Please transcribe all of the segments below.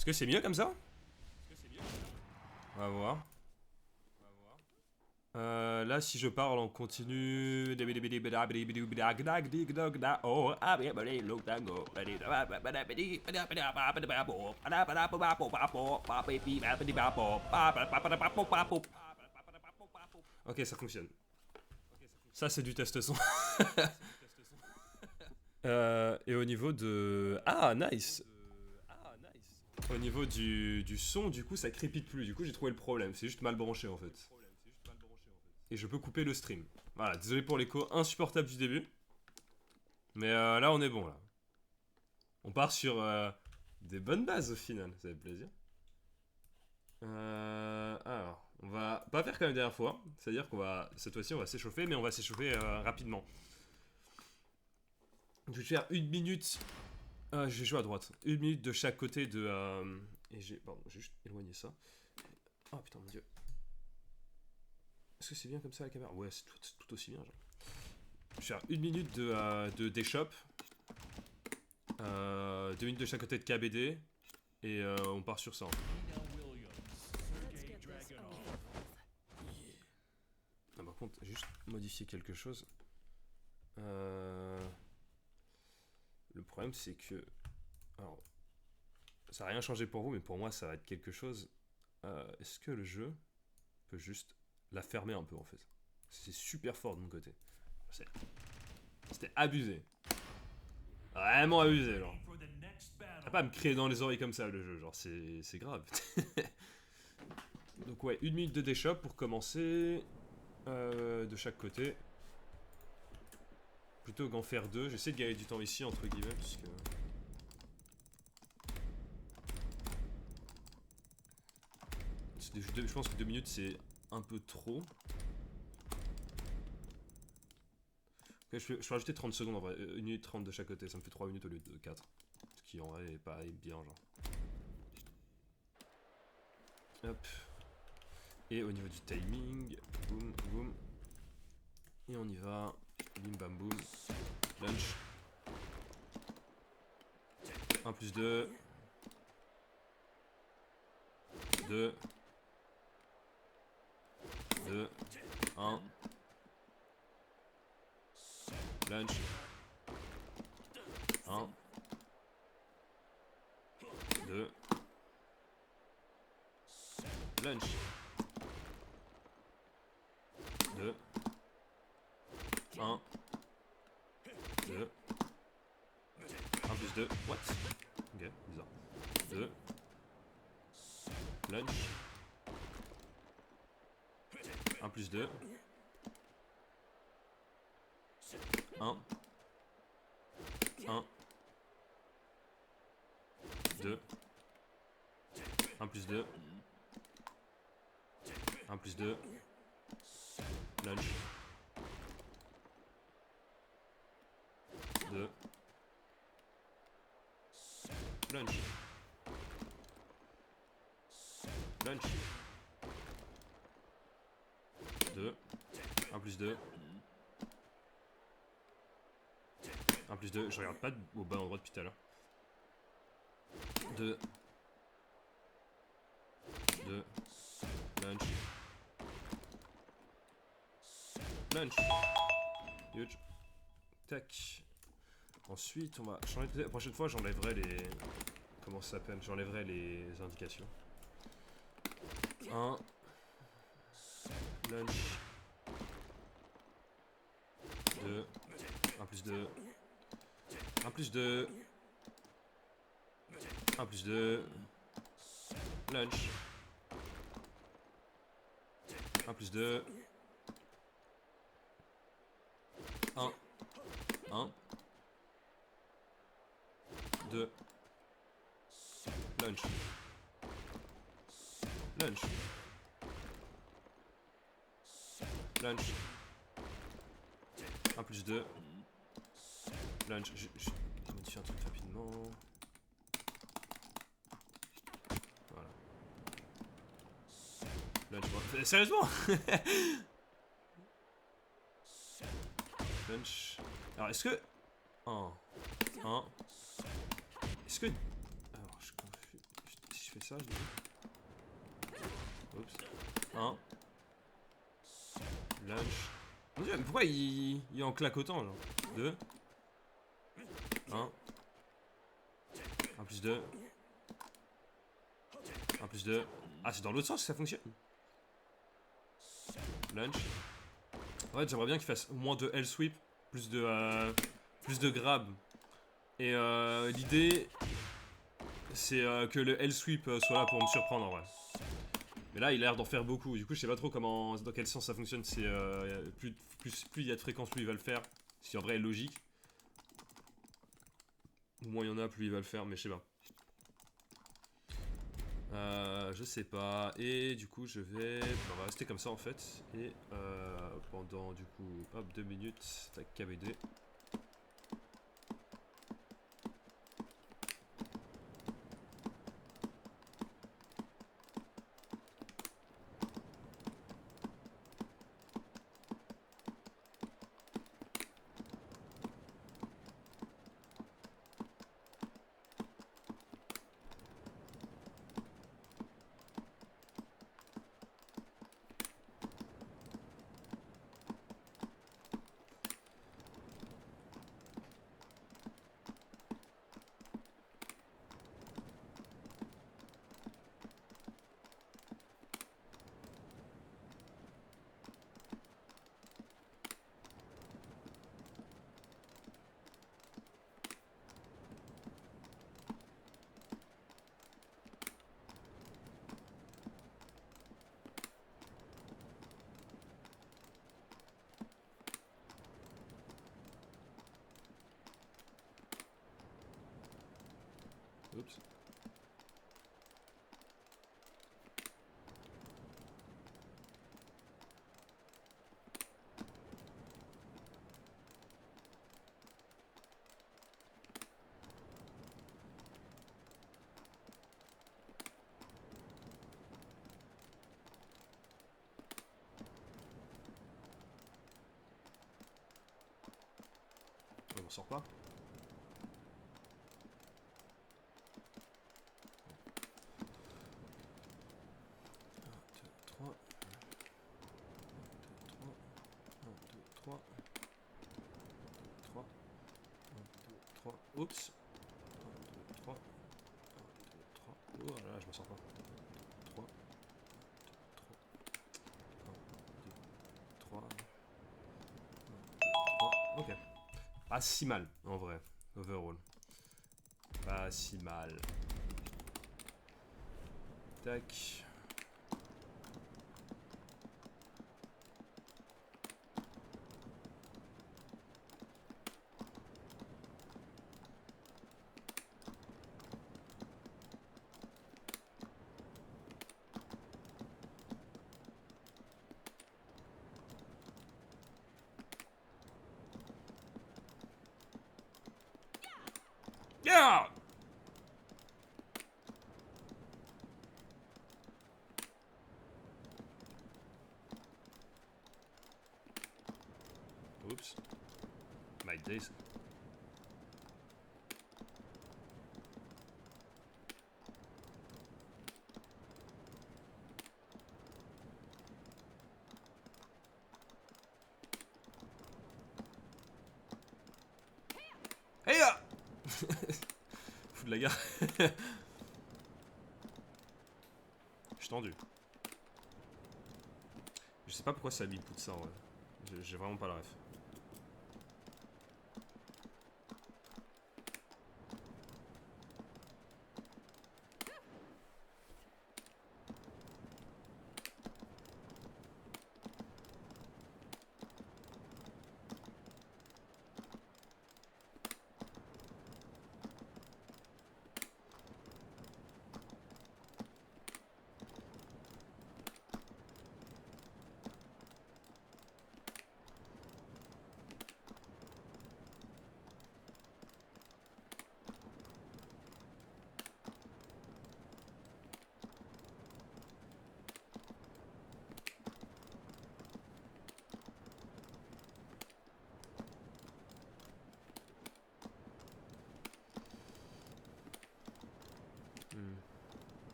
Est-ce que c'est mieux comme ça? On va voir. Là, si je parle en continu. Ok, ça fonctionne. Ça, c'est du test son. Et au niveau de. Ah, nice! Au niveau du son, du coup, ça crépite plus. Du coup, j'ai trouvé le problème. C'est juste mal branché en fait. Et je peux couper le stream. Voilà, désolé pour l'écho insupportable du début. Mais là, on est bon là. On part sur des bonnes bases au final. Ça fait plaisir. Alors, on va pas faire comme la dernière fois. C'est-à-dire qu'on va. Cette fois-ci, on va s'échauffer, mais on va s'échauffer rapidement. Je vais faire une minute. Je vais jouer à droite. Une minute de chaque côté de. Et j'ai. Pardon, j'ai juste éloigné ça. Oh putain, mon dieu. Est-ce que c'est bien comme ça la caméra? Ouais, c'est tout aussi bien, genre. Je vais faire une minute de d'échoppe. 2 minutes de chaque côté de KBD. Et on part sur ça. Ah, par contre, j'ai juste modifié quelque chose. Le problème, c'est que. Alors, ça n'a rien changé pour vous, mais pour moi, ça va être quelque chose. Est-ce que le jeu peut juste la fermer un peu en fait? C'est super fort de mon côté. C'était abusé. Vraiment abusé, genre. T'as pas à me crier dans les oreilles comme ça le jeu, genre c'est grave. Donc ouais, une minute de déshop pour commencer. De chaque côté. Plutôt qu'en faire deux. J'essaie de gagner du temps ici entre guillemets puisque. Je pense que 2 minutes c'est un peu trop. Okay, je vais rajouter 30 secondes en vrai. 1 minute 30 de chaque côté, ça me fait 3 minutes au lieu de 4. Ce qui en vrai est pas bien genre. Hop. Et au niveau du timing, boum boum. Et on y va. Bim bam boum. Lunch. 1 plus 2. 2. 2. 1. Lunch. 1. 2. Lunch. 2. 1. 2. 1 plus 2. What? Ok, bizarre. 2. Lunch. 1 plus 2. 1. 1. 2. 1 plus 2. 1 plus 2. Lunch. 2. Lunch. Lunch. 2. 1 plus 2. 1 plus 2. Je regarde pas au bas endroit depuis tout à l'heure. 2. 2. Lunch. Lunch. Huge. Tac. Ensuite, on va changer de... La prochaine fois, j'enlèverai les... Comment ça s'appelle? J'enlèverai les indications. 1. Lunch. 2. 1 plus 2. 1 plus 2. 1 plus 2. Lunch. 1 plus 2. 1. 1. 2. Lunch. Lunch. Lunch. 1 plus 2. Lunch. Je modifie un truc rapidement. Voilà. Lunch. Bon, sérieusement? Lunch. Alors, est-ce que. 1. 1. Est-ce que. Alors, je confus. je fais ça, je dis. Oups. 1. Lunge. Mon dieu, mais pourquoi il en claque autant, genre? 2. 1. 1 plus 2. 1 plus 2. Ah, c'est dans l'autre sens que ça fonctionne. Lunge. Ouais, j'aimerais bien qu'il fasse au moins de L-sweep, plus de grab. Et l'idée, c'est que le L-sweep soit là pour me surprendre en vrai. Mais là, il a l'air d'en faire beaucoup. Du coup, je sais pas trop comment, dans quel sens ça fonctionne. C'est plus il y a de fréquences, plus il va le faire. Ce qui en vrai est logique. Moins il y en a, plus il va le faire, mais je sais pas. Je sais pas. Et du coup, on va rester comme ça en fait. Et pendant du coup, hop, 2 minutes, tac, KBD. Oups. On sort pas. 3. 1, 2, 3. 3. 1, 2, 3. Oups. 1, 2, 3. 1, 2, 3. Oh là là, je me sens pas. 3. 3. 1, 2, 3. 3. Ok. Pas si mal, en vrai. Overall. Pas si mal. Tac. Yeah! Oups. My days. Hey là! Fou de la gare. Je suis tendu. Je sais pas pourquoi ça bipoude ça en vrai. J'ai vraiment pas la ref.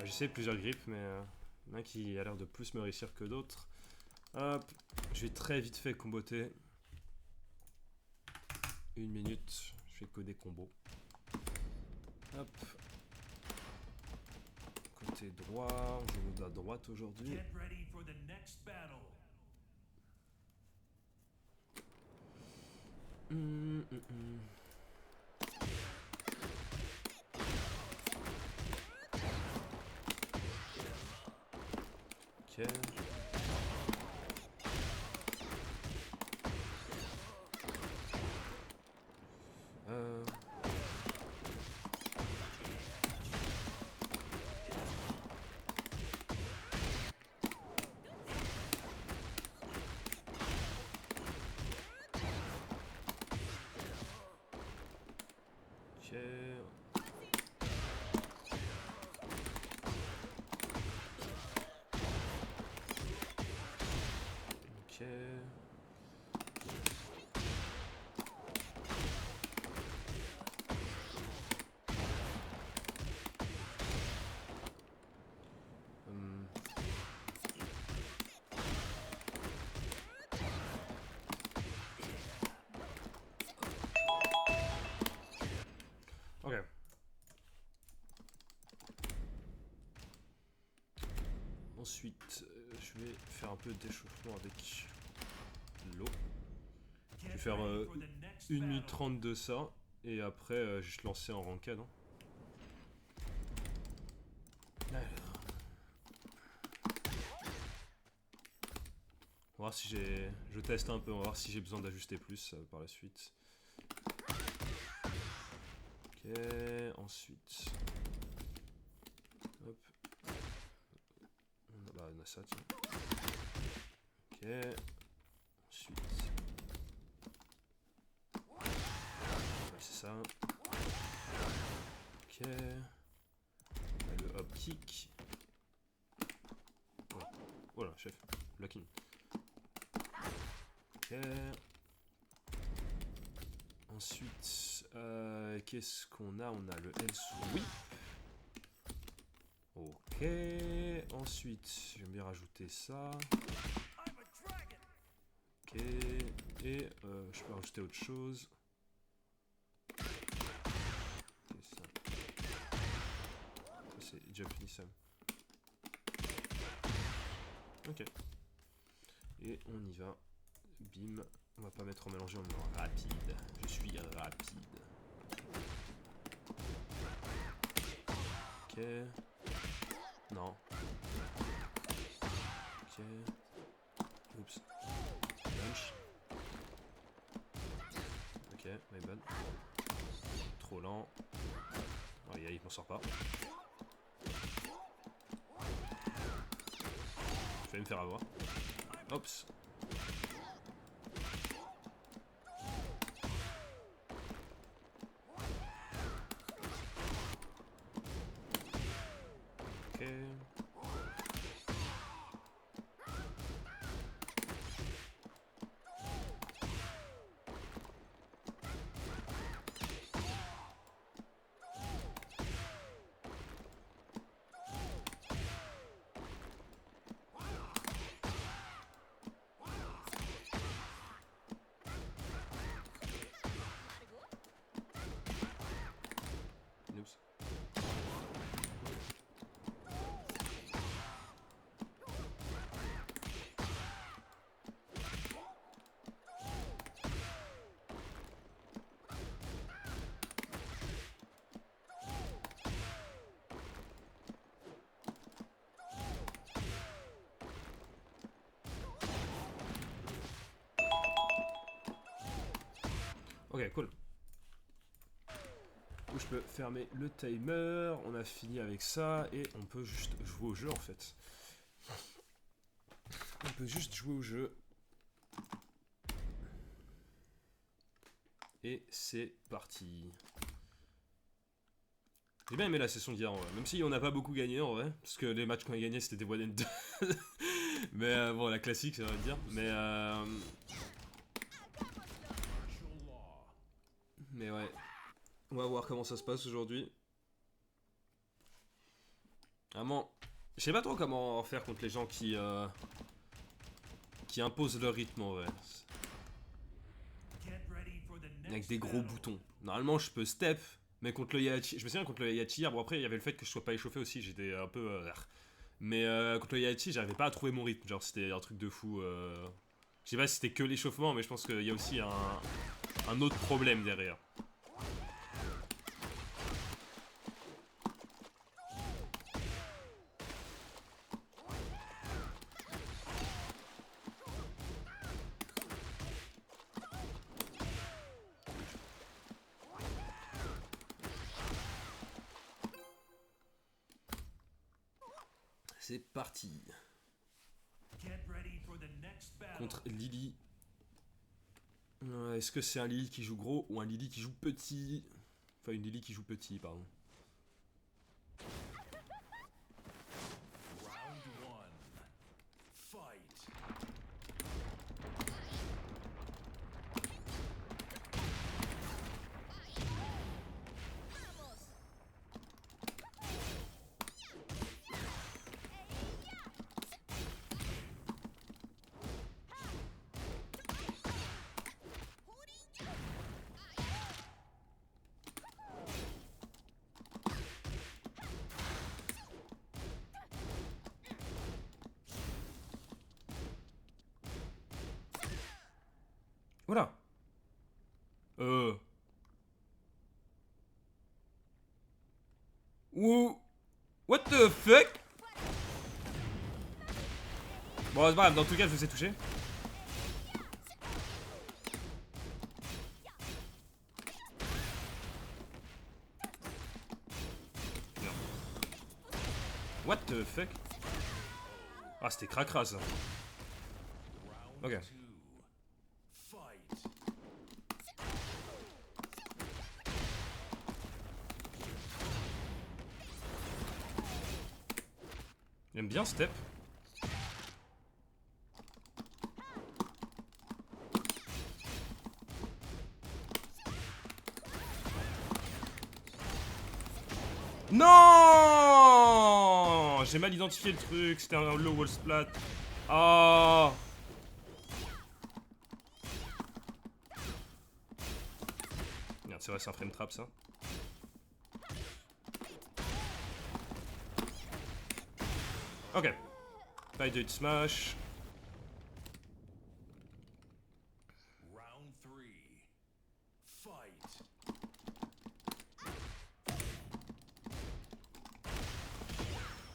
J'essaie plusieurs grips, mais il y en a un qui a l'air de plus me réussir que d'autres. Hop, je vais très vite fait comboter. 1 minute, je fais que des combos. Hop. Côté droit, on joue à droite aujourd'hui. Ok. Ok. Ok. Ok. Ensuite, je vais faire un peu d'échauffement avec l'eau. Je vais faire 1 minute 30 de ça, et après juste lancer en ranked. Hein. Alors. On va voir si j'ai... Je teste un peu, on va voir si j'ai besoin d'ajuster plus par la suite. Ok, ensuite... Hop. Bah, on a ça, tiens. Ok. Ensuite... Ouais, c'est ça. Ok. Le hop kick. Voilà, voilà chef. Locking. Ok. Ensuite, qu'est-ce qu'on a? On a le L-sweep. Ok. Ensuite, j'aime bien rajouter ça. Ok. Et je peux rajouter autre chose. Okay, ça c'est Japanese Sam. Ok. Et on y va. Bim. On va pas mettre en mélanger, on met en rapide. Je suis rapide. Ok. Non. Ok. Oups. Lunch. Ok, my bad. Trop lent. Oh, il m'en sort pas. Je vais me faire avoir. Oups. Ok. Oups. Ok, cool. Je peux fermer le timer, on a fini avec ça et on peut juste jouer au jeu en fait. On peut juste jouer au jeu. Et c'est parti. J'ai bien aimé la session d'hier en vrai, même si on n'a pas beaucoup gagné en vrai, parce que les matchs qu'on a gagnés c'était des 1 and 2. Mais bon, la classique ça va dire. Mais ouais. On va voir comment ça se passe aujourd'hui. Vraiment, je sais pas trop comment faire contre les gens qui imposent leur rythme en vrai. Avec des gros boutons. Normalement, je peux step, mais contre le Yachi. Je me souviens contre le Yachi hier. Bon, après, il y avait le fait que je sois pas échauffé aussi. J'étais un peu. Mais contre le Yachi, j'arrivais pas à trouver mon rythme. Genre, c'était un truc de fou. Je sais pas si c'était que l'échauffement, mais je pense qu'il y a aussi un autre problème derrière. C'est parti. Contre Lily. Est-ce que c'est un Lily qui joue gros ou un Lily qui joue petit? Enfin, une Lily qui joue petit, pardon. Voilà. Ouh. What the fuck? Bon, c'est pas grave, dans tout cas, je vous ai touché. Non. What the fuck? Ah, c'était cracra ça. Ok. J'aime bien step. Non, j'ai mal identifié le truc, c'était un low wall splat. Ah. Merde, c'est vrai, c'est un frame trap ça. Ok. Bye de smash.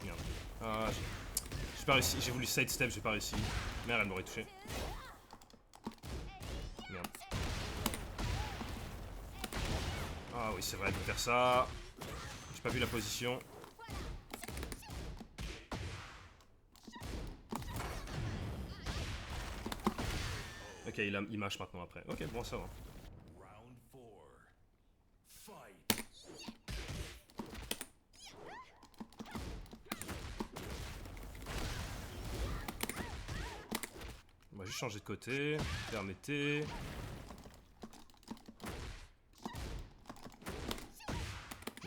Merde. Ah, j'ai pas réussi, j'ai voulu sidestep, j'ai pas réussi. Merde, elle m'aurait touché. Merde. Ah oui, c'est vrai, elle peut faire ça. J'ai pas vu la position. Ok, il mâche maintenant après. Ok, bon, ça va. On va juste changer de côté. Permettez.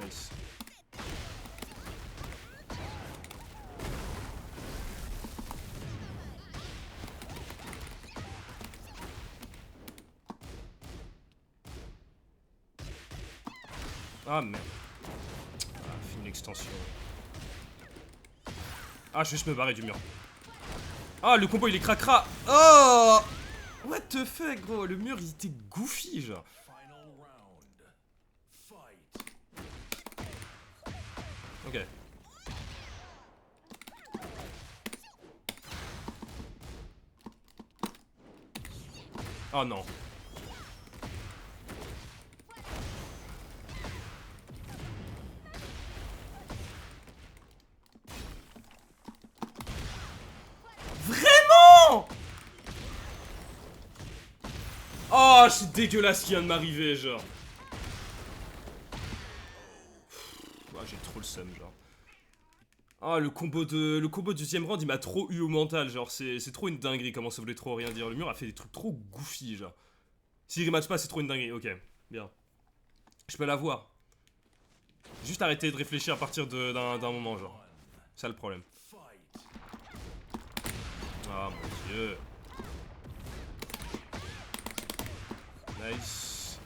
Nice. Ah merde. Ah, fini l'extension. Ah, je vais juste me barrer du mur. Ah, le combo il est cracra. Oh! What the fuck, gros? Le mur il était goofy, genre. Ok. Oh non. Vraiment? Oh, c'est dégueulasse ce qui vient de m'arriver, genre. Ah, j'ai trop le seum, genre. Ah, le combo du deuxième round, il m'a trop eu au mental, genre. C'est trop une dinguerie, comment ça voulait trop rien dire. Le mur a fait des trucs trop goofy, genre. S'il rematch pas, c'est trop une dinguerie. Ok, bien. Je peux l'avoir. Juste arrêter de réfléchir à partir d'un moment, genre. ça le problème. Ah mon dieu. Nice.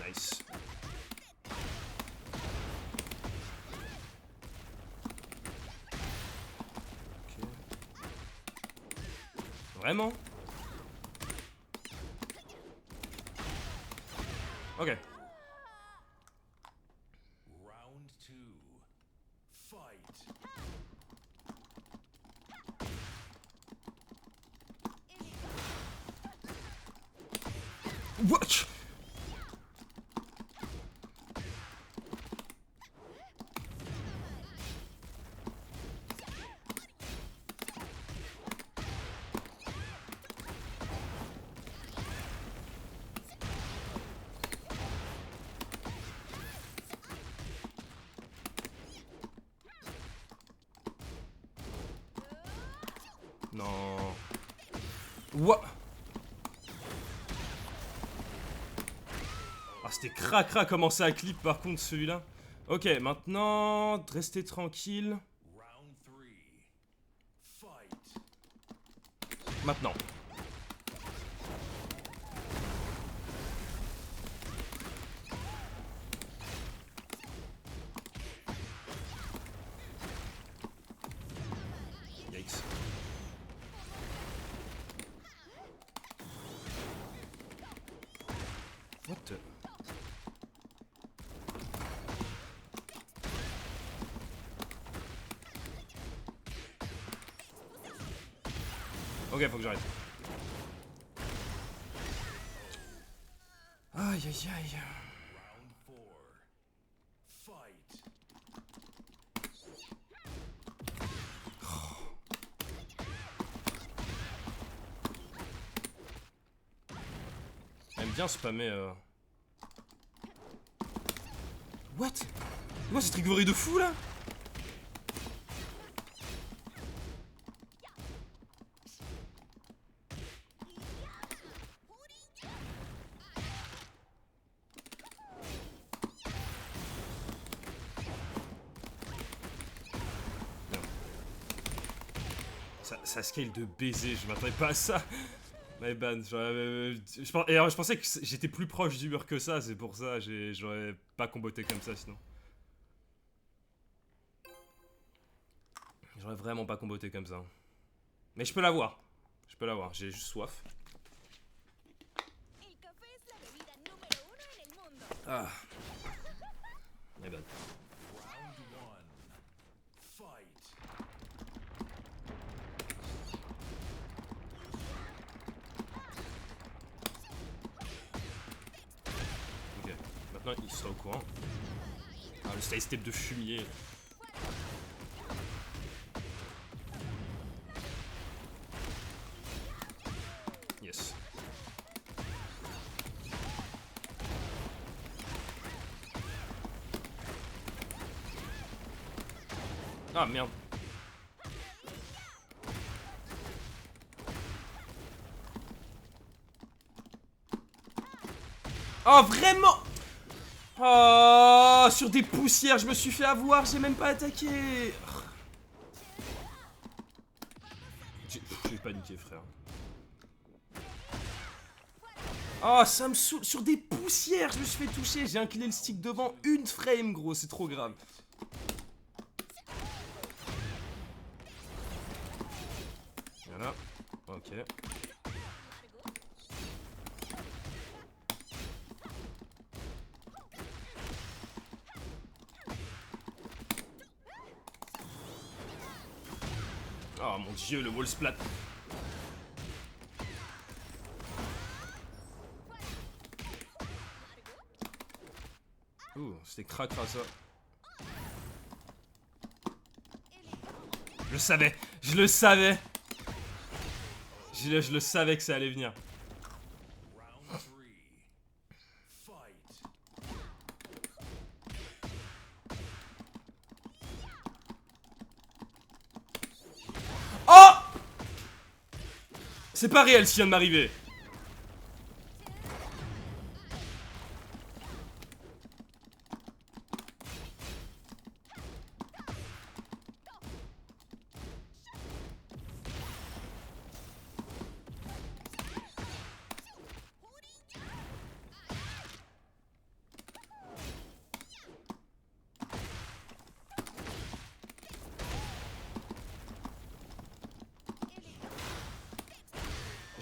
Nice. Ok. Vraiment? Ok. Round 2. Fight. What? Non. What? Ah, c'était cracra comment ça clip par contre celui-là. Ok, maintenant, restez tranquille. Round 3. Fight. Maintenant. Yikes. What the... Ok, faut que j'arrête. Aïe aïe aïe. Round 4. Fight. Elle aime bien spammer What? C'est quoi cette recovery de fou là? Ça scale de baiser, je m'attendais pas à ça. My bad, je pensais que j'étais plus proche du mur que ça, c'est pour ça, j'aurais pas comboté comme ça sinon. J'aurais vraiment pas comboté comme ça. Mais je peux l'avoir. Je peux l'avoir, j'ai juste soif. Ah. My bad. Round 1. Fight. Ok, maintenant il sera au courant. Ah, le side step de fumier. Yes. Ah merde. Oh vraiment? Oh, sur des poussières, je me suis fait avoir, j'ai même pas attaqué. J'ai paniqué frère. Oh, ça me saoule. Sur des poussières, je me suis fait toucher. J'ai incliné le stick devant une frame, gros. C'est trop grave. Voilà. Ok. Oh mon dieu, le wall splat. Ouh, c'était cracra ça. Je le savais. Je le savais. Je le savais que ça allait venir. Round 3. Fight. Oh! C'est pas réel ce qui vient de m'arriver.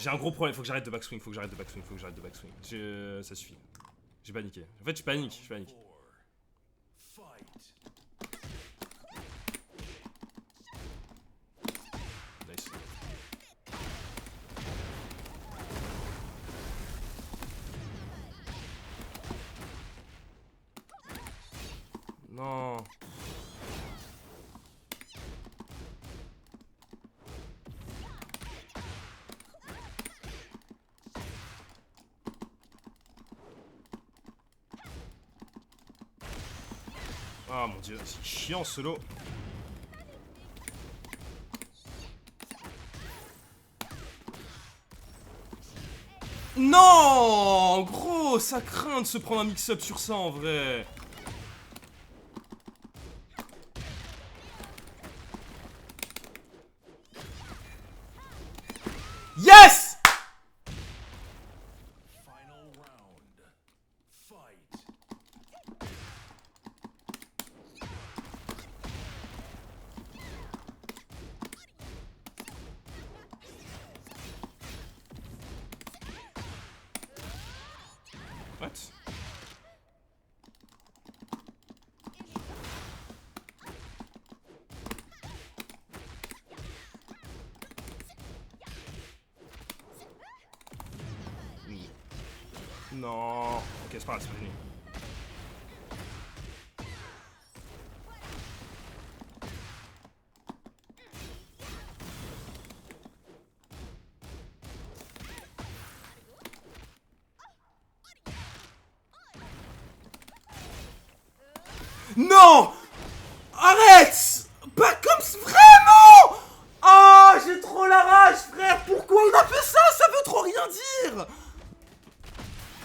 J'ai un gros problème, faut que j'arrête de backswing, ça suffit. J'ai paniqué. En fait, je panique. Nice. Non. Ah mon dieu, c'est chiant ce lot. Non, gros, ça craint de se prendre un mix-up sur ça en vrai. Yes! Final round. Fight. What? Non. Ok, c'est pas grave, c'est pas fini. Non! Arrête! Pas comme ça, vraiment! Oh, j'ai trop la rage, frère! Pourquoi il a fait ça? Ça veut trop rien dire!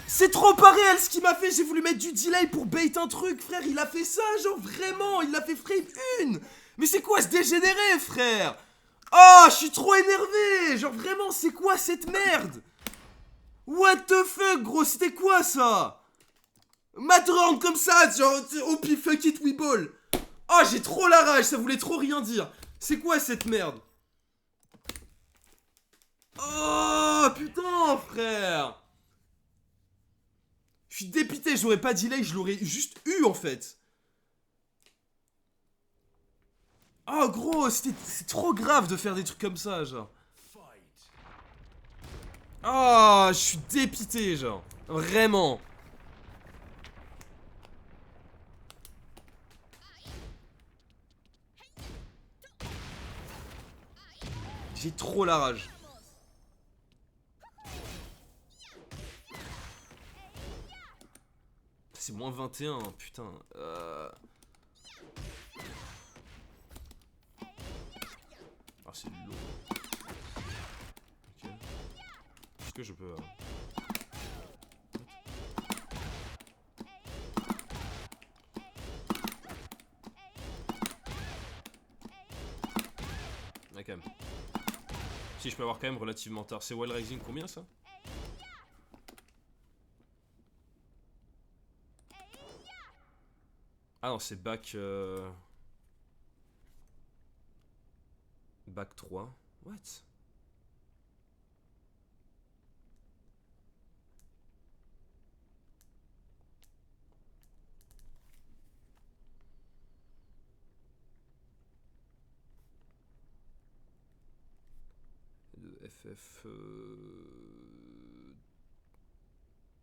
C'est trop pas réel ce qu'il m'a fait, j'ai voulu mettre du delay pour bait un truc, frère, il a fait ça, genre vraiment, il l'a fait frame 1. Mais c'est quoi ce dégénéré, frère? Oh, je suis trop énervé, genre vraiment, c'est quoi cette merde? What the fuck, gros, c'était quoi ça? Matround comme ça, genre, oh fuck it, we ball. Oh, j'ai trop la rage, ça voulait trop rien dire. C'est quoi cette merde? Oh, putain, frère. Je suis dépité, je l'aurais pas delay, je l'aurais juste eu en fait. Oh gros, c'est trop grave de faire des trucs comme ça, genre. Oh, je suis dépité, genre. Vraiment. J'ai trop la rage. C'est moins 21, putain. Ah, c'est lourd. Ok. Est-ce que je peux... Ah, quand même. Si, je peux avoir quand même relativement tard. C'est Wild Rising combien, ça? Ah non, c'est bac... Bac 3. What? FF...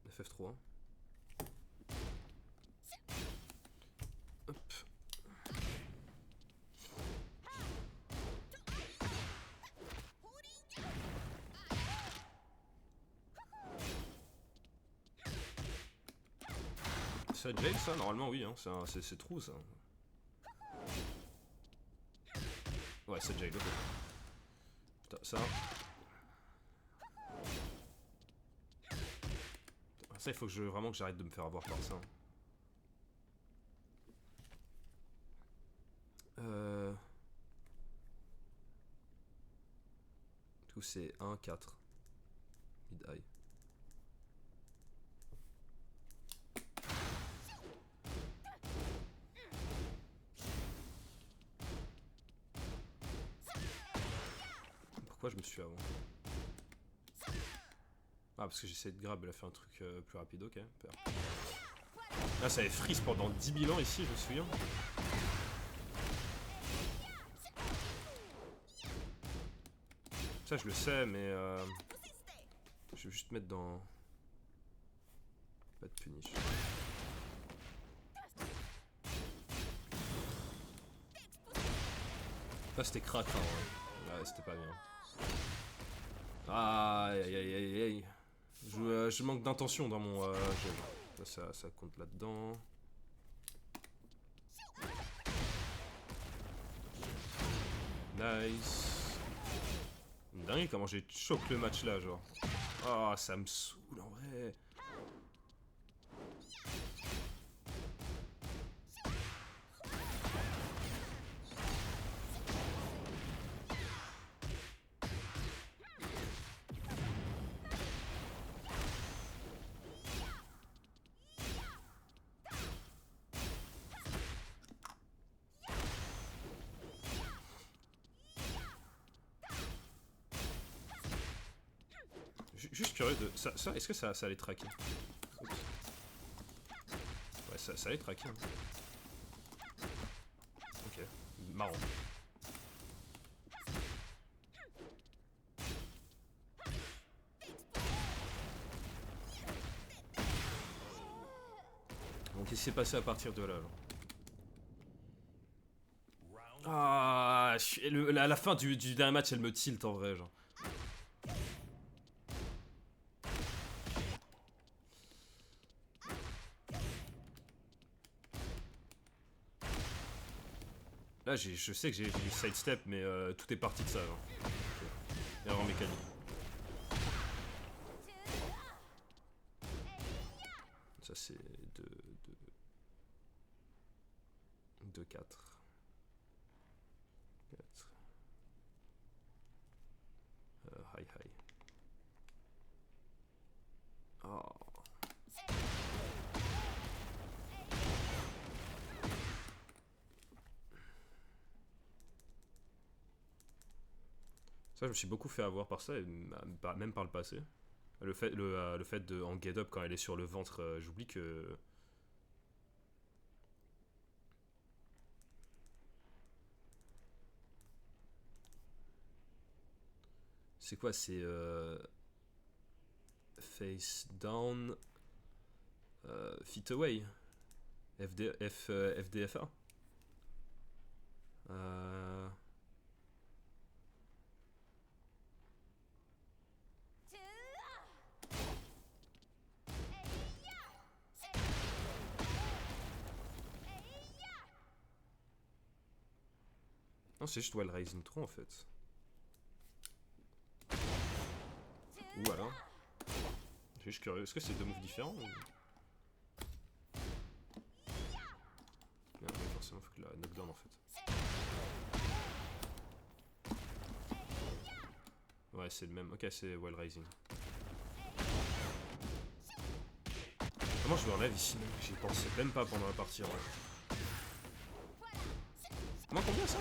FF3. Hop. C'est jail ça? Normalement oui, hein. C'est true ça. Ouais, c'est jail, ok. Putain, ça... Ça, il faut que vraiment que j'arrête de me faire avoir par ça. Du coup, c'est 1, 4. Mid high. Pourquoi je me suis avant? Ah, parce que j'essaie de grab, elle a fait un truc plus rapide, ok. Peur. Là, ça avait freeze pendant 10 000 ans ici, je me souviens. Ça, je le sais, mais je vais juste mettre dans. Pas de punish. Là, c'était crack, hein, ouais. Là, c'était pas bien. Aïe aïe aïe aïe aïe. Je manque d'intention dans mon jeu. Là, ça compte là-dedans. Nice. Dingue comment j'ai choqué le match là, genre. Ah, ça me saoule en vrai. Juste curieux de. Ça est-ce que ça allait traquer? Oups. Ouais, ça allait traquer. Hein. Ok, marrant. Donc, qu'est-ce qui s'est passé à partir de là, genre? Ah, la fin du dernier match, elle me tilt en vrai, genre. Là, je sais que j'ai du sidestep, mais tout est parti de ça, genre. Erreur mécanique. Ça, c'est 2, 4. 4. High, high. Oh. Ça, je me suis beaucoup fait avoir par ça, et même par le passé. Le fait de en get up quand elle est sur le ventre, j'oublie que. C'est quoi? C'est face down, feet away, FDFA. Euh... Non, c'est juste Wild Rising 3 en fait. Ou alors. Je suis juste curieux. Est-ce que c'est deux moves différents ou... Non, mais forcément, faut que la knockdown en fait. Ouais, c'est le même. Ok, c'est Wild Rising. Comment je me relève ici même? J'y pensais même pas pendant la partie. Ouais. Comment combien ça?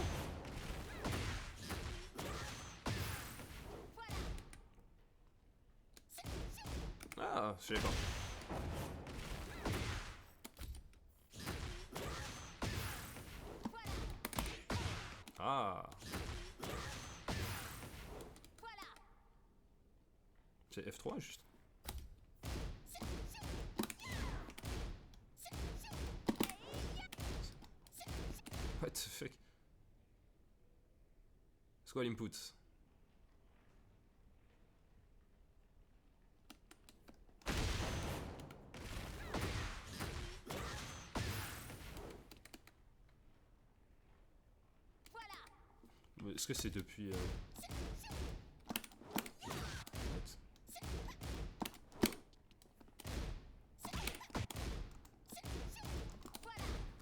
Ah, je savais pas. Ah. C'est F3 juste. What the fuck? Squad input. Est-ce que c'est depuis...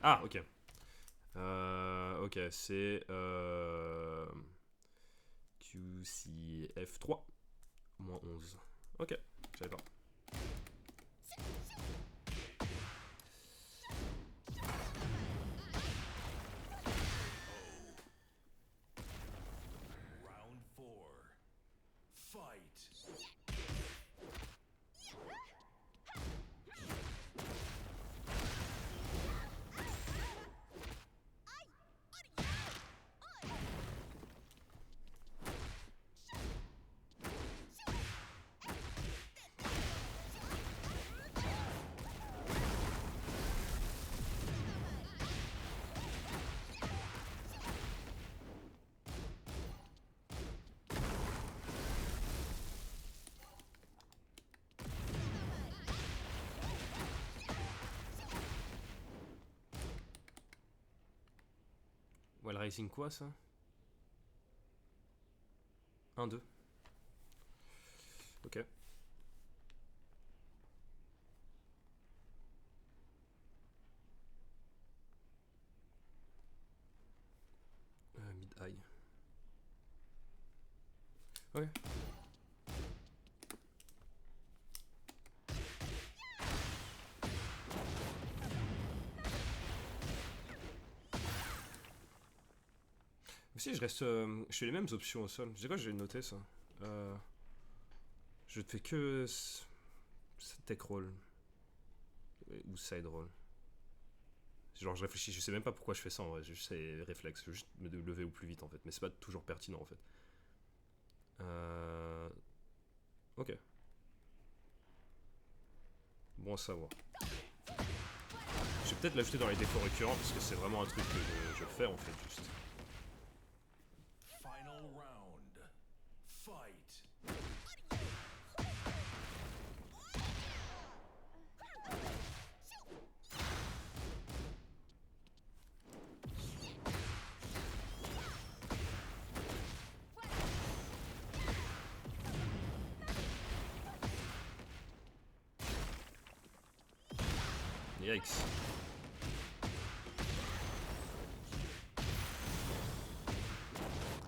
Ah, ok. Ok, c'est... QCF3. Moins 11. Ok, je savais pas. Round 4. Fight. Wild Rising quoi ça? 1-2. Ok. Mid-high. Ouais. Si je reste. Je fais les mêmes options au sol. Je sais quoi, je vais le noter ça. Je ne fais que. Tech roll. Ou side roll. Genre je réfléchis, je sais même pas pourquoi je fais ça en vrai, c'est réflexe, je veux juste me lever au plus vite en fait, mais c'est pas toujours pertinent en fait. Ok. Bon à savoir. Je vais peut-être l'ajouter dans les défauts récurrents parce que c'est vraiment un truc que je fais en fait juste. Final round. Fight. Yikes.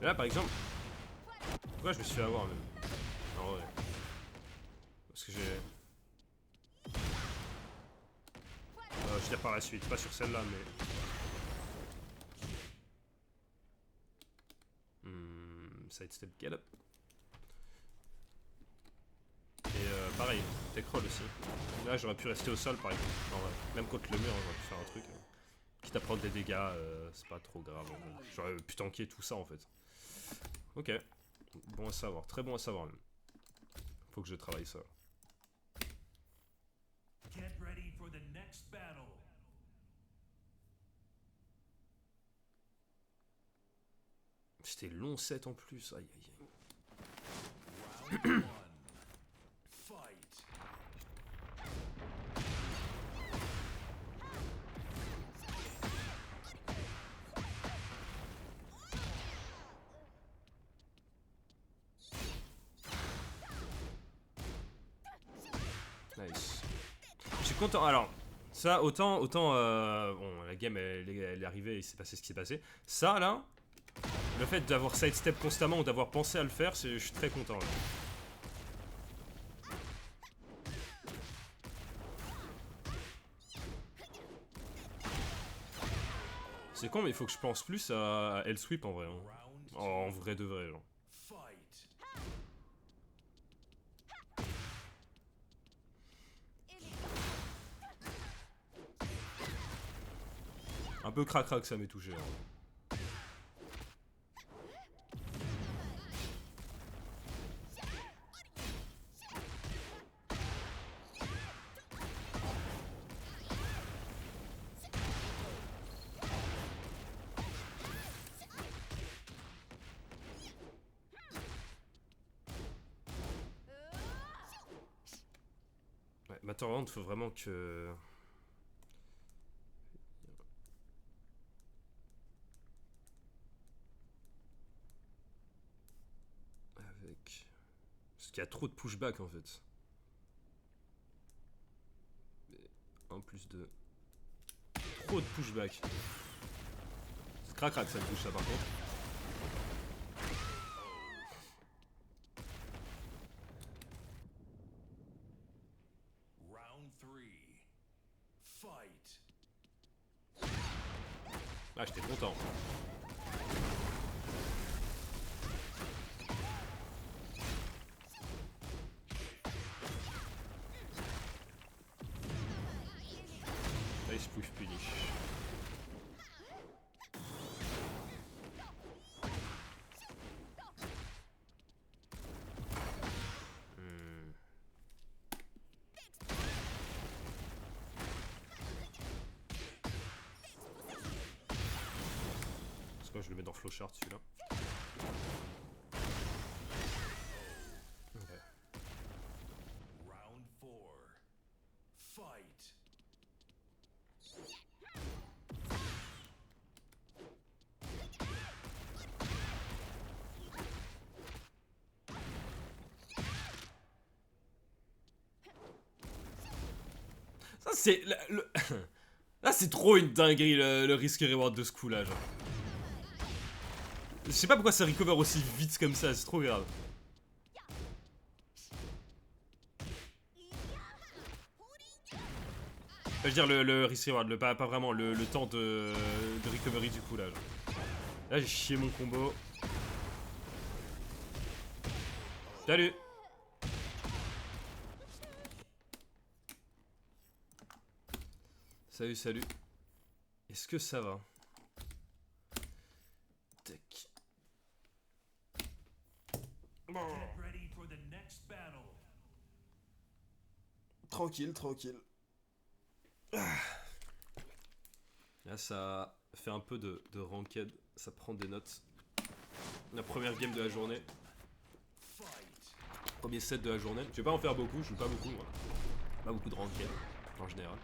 Et là par exemple, pourquoi je me suis fait avoir même? En vrai. Parce que j'ai... je veux dire par la suite, pas sur celle-là mais... Sidestep gallop. Et pareil, tech roll aussi. Là j'aurais pu rester au sol par exemple. En vrai. Même contre le mur j'aurais pu faire un truc. Quitte à prendre des dégâts, c'est pas trop grave. J'aurais pu tanker tout ça en fait. Ok. Bon à savoir, très bon à savoir même. Faut que je travaille ça. Get ready for the next battle. C'était long set en plus, aïe aïe aïe. Round 1. Fight. Nice. Je suis content. Alors, ça, autant bon, la game elle est arrivée, il s'est passé ce qui s'est passé. Ça, là, le fait d'avoir sidestep constamment ou d'avoir pensé à le faire, je suis très content. Là. C'est con, mais il faut que je pense plus à L-Sweep en vrai. Hein. En vrai de vrai, genre. Fight. Un peu crac-crac, ça m'est touché. Hein. Ouais, maintenant, il faut vraiment que... Avec... Parce qu'il y a trop de pushback en fait. 1 plus 2. Trop de pushback. C'est crac-crac ça me touche ça par contre. Round 3. Fight. Ah, j'étais content. Nice push punish. Parce que je le mets dans flowchart celui-là. Okay. Round 4. Fight. c'est... Là, c'est trop une dinguerie, le risque et reward de ce coup-là, genre. Je sais pas pourquoi ça recover aussi vite comme ça, c'est trop grave. Je veux dire le risk reward, pas vraiment, le temps de recovery du coup là. Genre. Là j'ai chié mon combo. Salut. Salut. Est-ce que ça va? Tac. Get ready for the next battle. Tranquille. Là ça fait un peu de ranked, ça prend des notes. La première game de la journée. Premier set de la journée. Je vais pas en faire beaucoup, je joue pas beaucoup moi. Pas beaucoup de ranked en général.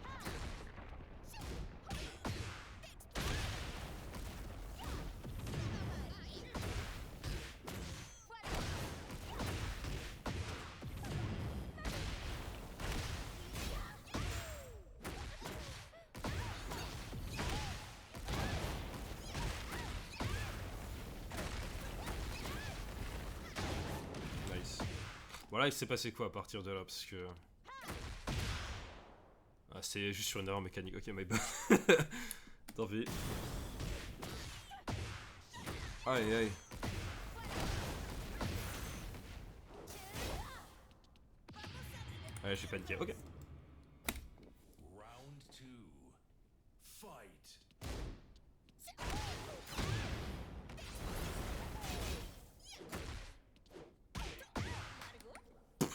Voilà, il s'est passé quoi à partir de là? Parce que. Ah, c'est juste sur une erreur mécanique. Ok, my bad. Tant pis. Aïe. Ouais, j'ai paniqué. Ok. Round 2. Fight.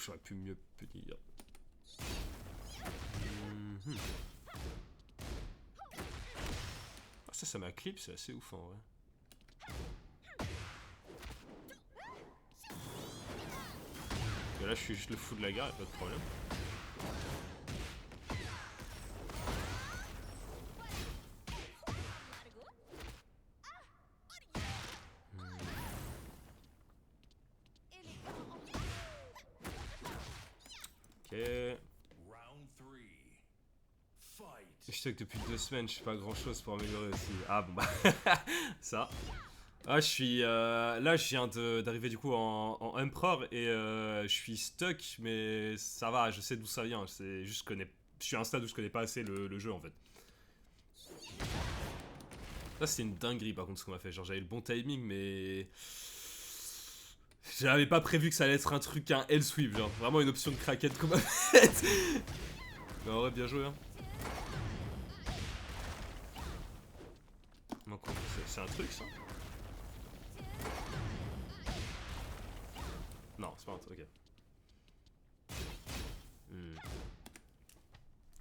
J'aurais pu mieux punir. Ah, ça m'a clip, c'est assez ouf en vrai. Et là, je suis juste le fou de la gare, y'a pas de problème. Ok. Round 3. Fight. Je sais que depuis 2 semaines, je fais pas grand chose pour améliorer aussi. Ah bon bah, ça. Ah, je suis. Là, je viens d'arriver du coup en Emperor et je suis stuck, mais ça va, je sais d'où ça vient. C'est juste je suis à un stade où je connais pas assez le jeu en fait. Là, c'était une dinguerie par contre ce qu'on m'a fait. Genre, j'avais le bon timing, mais. J'avais pas prévu que ça allait être un truc, un L-sweep, genre. Vraiment une option de craquette qu'on m'a faite. Mais en vrai, bien joué, hein. C'est un truc ça? Non, c'est pas un truc, ok.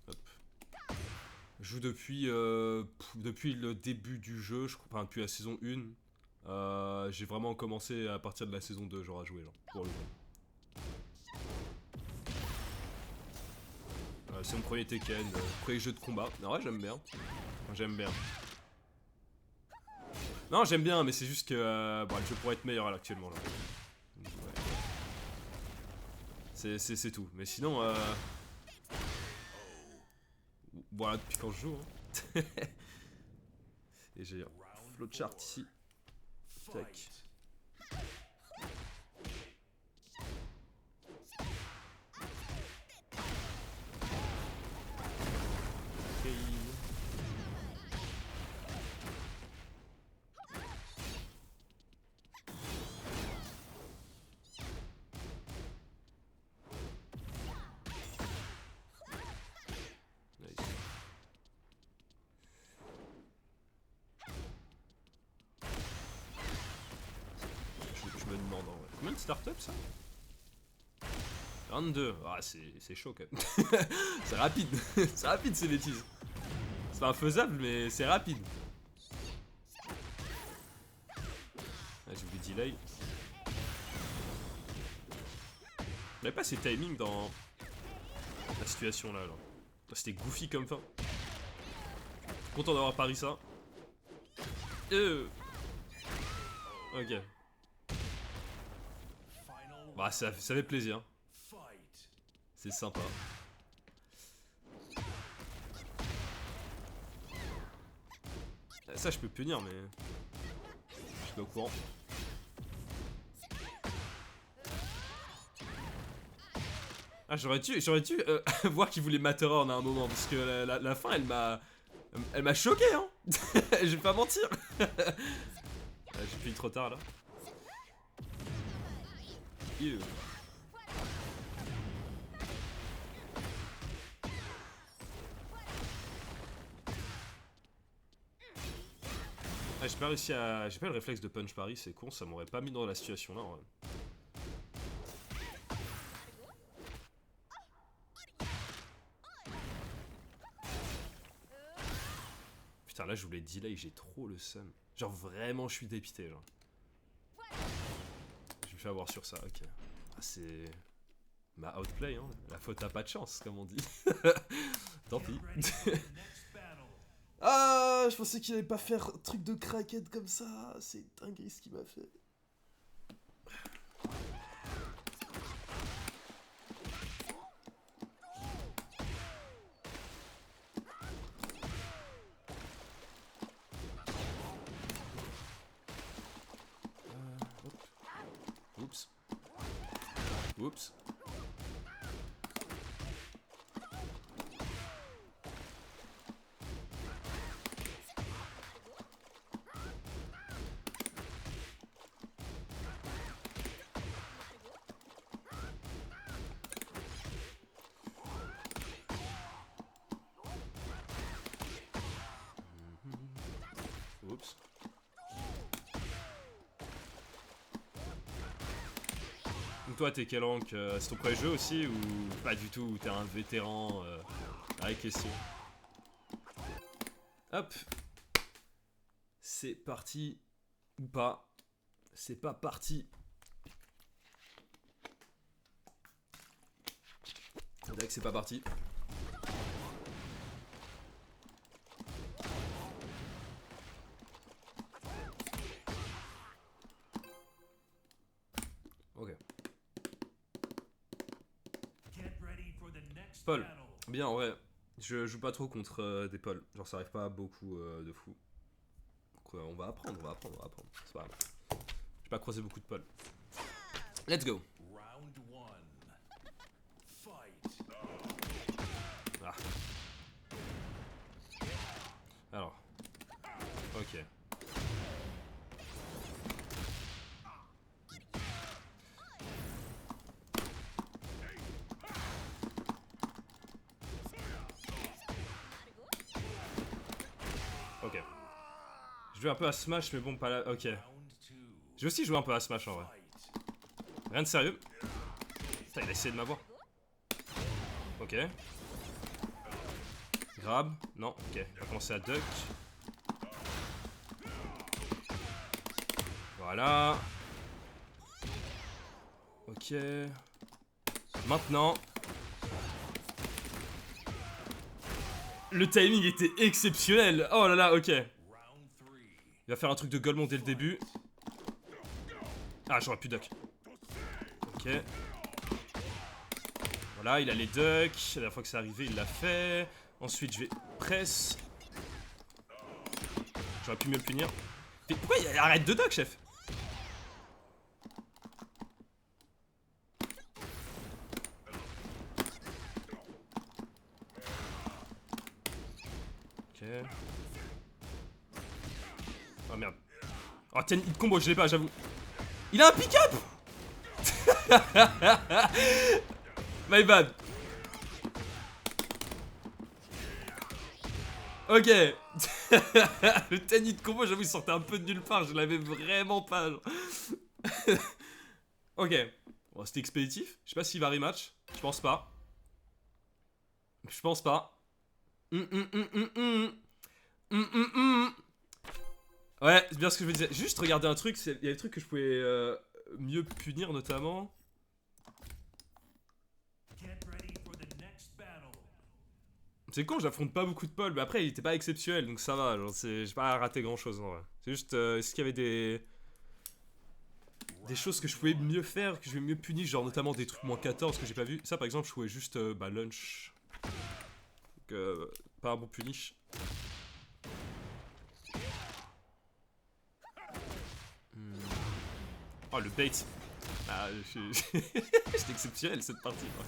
Hop. Je joue depuis le début du jeu, je crois, enfin depuis la saison 1. J'ai vraiment commencé à partir de la saison 2, genre à jouer, genre, pour le coup. C'est mon premier Tekken, premier jeu de combat. En vrai, j'aime bien. J'aime bien. Non, j'aime bien, mais c'est juste que bon, le jeu pourrait être meilleur là, actuellement. Là. Ouais. C'est tout. Mais sinon, voilà, depuis quand je joue. Hein. Et j'ai un flowchart ici. Tac. Je me demande en vrai. Combien de startups ça? 22. Ah, c'est chaud quand même. C'est rapide. C'est rapide ces bêtises. C'est pas infaisable, mais c'est rapide. Ah, j'ai oublié delay. Il n'y avait pas ces timings dans la situation là. C'était goofy comme fin. Content d'avoir pari ça. Ok. Bah ça fait plaisir. C'est sympa. Ça, je peux punir, mais... Je suis pas au courant. Ah, j'aurais dû voir qu'il voulait m'atterror à un moment, parce que la fin, elle m'a choqué, hein. Je vais pas mentir. J'ai fini trop tard, là. Ew. Ah, j'ai pas réussi à... J'ai pas le réflexe de punch Paris, c'est con, ça m'aurait pas mis dans la situation là en vrai. Putain, là je voulais delay, j'ai trop le seum. Genre vraiment je suis dépité genre. Je me fais avoir sur ça, ok. Ah, c'est... Ma outplay, hein. La faute a pas de chance, comme on dit. Tant pis. Ah, je pensais qu'il allait pas faire truc de craquette comme ça. C'est dingue ce qu'il m'a fait. Oups. Oups. Oups. Donc toi t'es quel rank? C'est ton premier jeu aussi ou pas du tout? Ou t'es un vétéran avec question? Hop. C'est parti. Ou pas. C'est pas parti. Deck c'est pas parti. Ok. Paul. Bien, ouais. Je joue pas trop contre des Paul. Genre, ça arrive pas beaucoup de fou. Donc, on va apprendre, on va apprendre. C'est pas grave. J'ai pas croisé beaucoup de Paul. Let's go. Ah. Alors. Ok. Ok. Je joue un peu à Smash, mais bon, pas là. Ok. J'ai aussi joué un peu à Smash en vrai. Rien de sérieux. Putain, il a essayé de m'avoir. Ok. Grab. Non, ok. On va commencer à duck. Voilà. Ok. Maintenant. Le timing était exceptionnel. Oh là là, ok. Il va faire un truc de Golemon dès le début. Ah, j'aurais pu duck. Ok. Voilà, il a les ducks. La dernière fois que c'est arrivé, il l'a fait. Ensuite, je vais press. J'aurais pu mieux le punir. Mais pourquoi il arrête de duck, chef? Ok. Oh merde. Oh, tiens, hit combo, je l'ai pas, j'avoue. Il a un pick-up. My bad. Ok. Le 10 hit combo, j'avoue, il sortait un peu de nulle part. Je l'avais vraiment pas. Ok. Bon, c'était expéditif. Je sais pas s'il va rematch. Je pense pas. Je pense pas. Ouais, c'est bien ce que je me disais. Juste regarder un truc. Il y a des trucs que je pouvais mieux punir, notamment. C'est con, j'affronte pas beaucoup de Paul, mais après il était pas exceptionnel, donc ça va, genre j'ai pas raté grand chose en vrai. C'est juste, est-ce qu'il y avait des choses que je pouvais mieux faire, que je vais mieux punir, genre notamment des trucs moins 14 que j'ai pas vu. Ça par exemple, je pouvais juste lunch. Donc pas un bon punish. Oh, le bait. Ah, c'est exceptionnel cette partie. Quoi.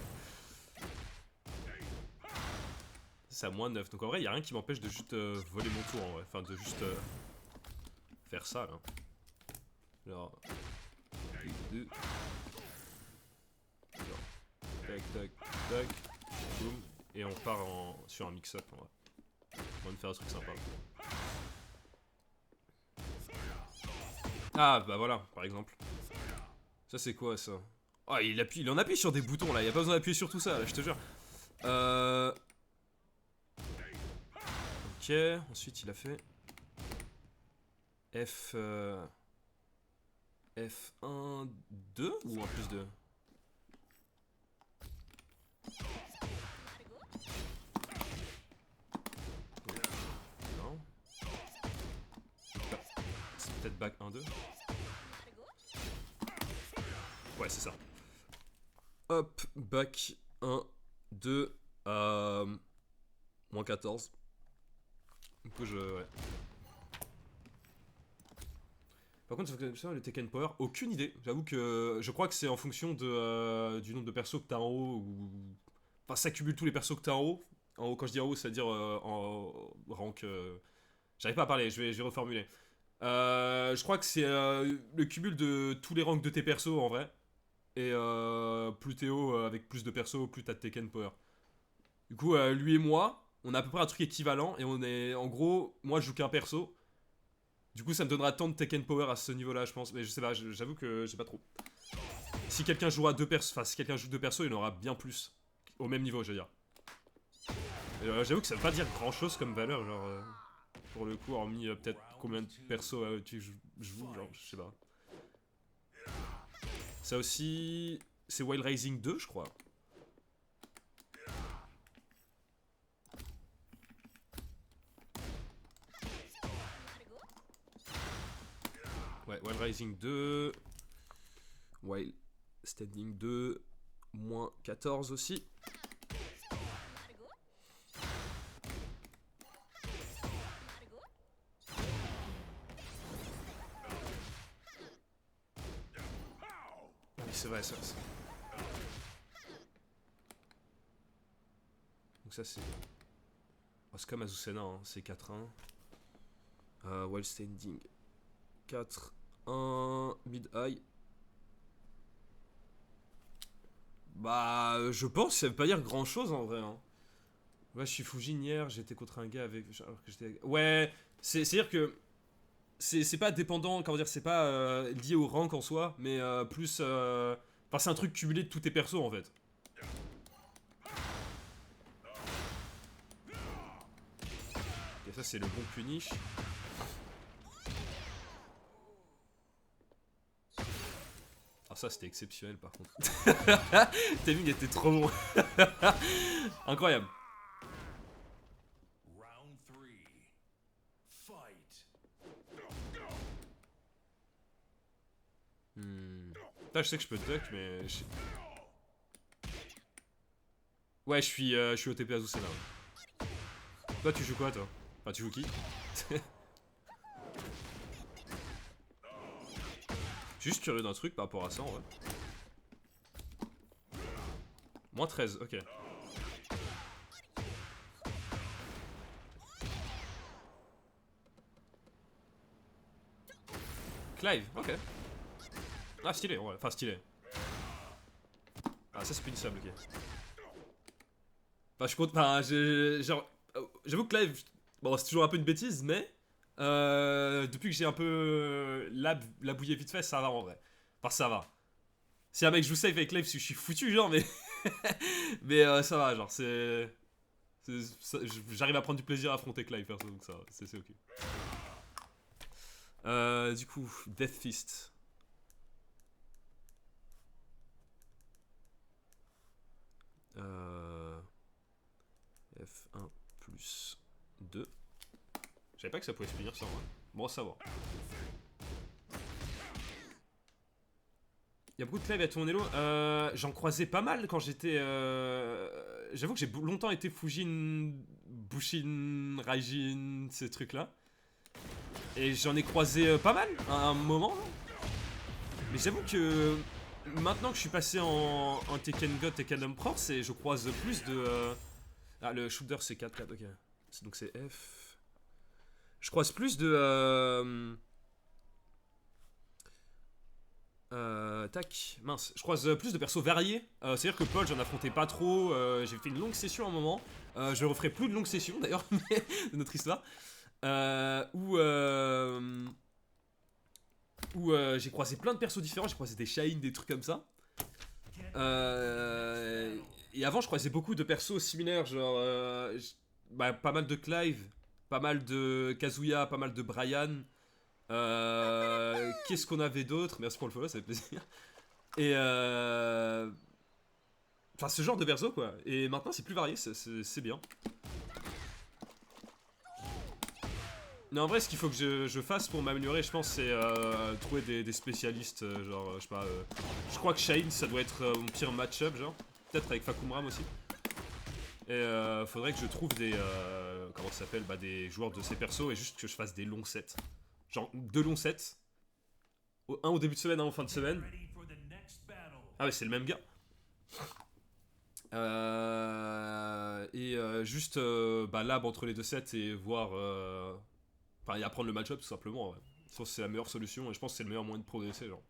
C'est à moins 9. Donc en vrai, il n'y a rien qui m'empêche de juste voler mon tour en vrai. Enfin, de juste faire ça là. Genre. Genre. Tac, tac, tac. Boum. Et on part sur un mix-up en vrai. On va me faire un truc sympa. Ah, bah voilà, par exemple. Ça, c'est quoi ça? Oh, il en appuie sur des boutons là. Il n'y a pas besoin d'appuyer sur tout ça là, je te jure. Ok, ensuite il a fait F1, 2 ou 1 plus 2? Non. C'est peut-être back 1, 2. Ouais, c'est ça. Hop, back 1, 2, moins 14. Du coup, ouais. Par contre, le Tekken Power, aucune idée. J'avoue que je crois que c'est en fonction du nombre de persos que t'as en haut. Ou... Enfin, ça cumule tous les persos que t'as en haut. En haut, quand je dis en haut, c'est-à-dire en rank. J'arrive pas à parler, je vais reformuler. Je crois que c'est le cumul de tous les ranks de tes persos en vrai. Et plus t'es haut avec plus de persos, plus t'as de Tekken Power. Du coup, lui et moi, on a à peu près un truc équivalent. Et on est. En gros, moi je joue qu'un perso. Du coup, ça me donnera tant de Tekken Power à ce niveau-là, je pense. Mais je sais pas, j'avoue que j'ai pas trop. Si quelqu'un jouera deux persos, enfin, si quelqu'un joue deux persos, il en aura bien plus. Au même niveau, je veux dire. J'avoue que ça veut pas dire grand-chose comme valeur, genre. Pour le coup, hormis peut-être combien de persos tu joues, genre, je sais pas. Ça aussi. C'est Wild Rising 2, je crois. Ouais, Wild Rising 2. Wild Standing 2. Moins 14 aussi. Oui, c'est vrai, ça. Donc ça, c'est... Oh, c'est comme Azucena, hein. C'est 4-1. Wild Standing 4-1. Mid-high. Bah, je pense que ça veut pas dire grand chose en vrai. Hein. Ouais, je suis Fujin hier, j'étais contre un gars avec. Alors que j'étais... Ouais, c'est-à-dire que. C'est pas dépendant, comment dire, c'est pas lié au rank en soi, mais plus. Enfin, c'est un truc cumulé de tous tes persos en fait. Et ça, c'est le bon punish. Ah, ça, c'était exceptionnel par contre. Timing était trop bon. Incroyable. Round 3. Fight. Là, je sais que je peux duck, mais. Ouais, je suis OTP Azucena. Ouais. Toi, tu joues quoi, toi? Enfin, tu joues qui? Je suis juste curieux d'un truc par rapport à ça, en vrai. Moins 13, ok. Clive, ok. Ah, stylé, ouais. Enfin, stylé. Ah, ça, c'est punissable, ok. Enfin, je compte. Enfin, genre. J'avoue que Clive. Bon, c'est toujours un peu une bêtise, mais. Depuis que j'ai un peu labouillé vite fait, ça va en vrai. Enfin, ça va. Si un mec joue safe avec Clive, je suis foutu, genre, mais. Mais ça va, genre, c'est. J'arrive à prendre du plaisir à affronter Clive, perso, donc ça, c'est ok. Du coup, Death Fist. F1 plus 2. Je savais pas que ça pouvait se finir ça, en vrai. Bon à savoir. Il y a beaucoup de Clive à ton Elo. J'en croisais pas mal quand j'étais. J'avoue que j'ai longtemps été Fujin, Bushin, Raijin, ces trucs-là. Et j'en ai croisé pas mal à un moment. Mais j'avoue que maintenant que je suis passé en Tekken God, Tekken Emperor, je croise plus de... Ah, le shooter c'est 4-4, ok. Donc c'est F. Je croise plus de... tac, mince. Je croise plus de persos variés. C'est-à-dire que Paul, j'en affrontais pas trop. J'ai fait une longue session à un moment. Je referai plus de longues sessions d'ailleurs, de notre histoire. Où j'ai croisé plein de persos différents. J'ai croisé des Shine, des trucs comme ça. Et avant, je croisais beaucoup de persos similaires, genre pas mal de Clive, pas mal de Kazuya, pas mal de Brian. Qu'est-ce qu'on avait d'autre? Merci pour le follow, ça fait plaisir. Et enfin, ce genre de perso quoi. Et maintenant, c'est plus varié, c'est bien. Non, en vrai, ce qu'il faut que je fasse pour m'améliorer, je pense, c'est trouver des spécialistes. Genre, je sais pas. Je crois que Shine, ça doit être mon pire match-up, genre. Peut-être avec Fakumram aussi. Et faudrait que je trouve des. Comment ça s'appelle? Bah, des joueurs de ces persos et juste que je fasse des longs sets. Genre, 2 longs sets. Un au début de semaine, un en fin de semaine. Ah ouais, c'est le même gars. Juste lab entre les 2 sets et voir. Enfin, et apprendre le match-up tout simplement. Ouais. Je pense que c'est la meilleure solution et je pense que c'est le meilleur moyen de progresser. Genre.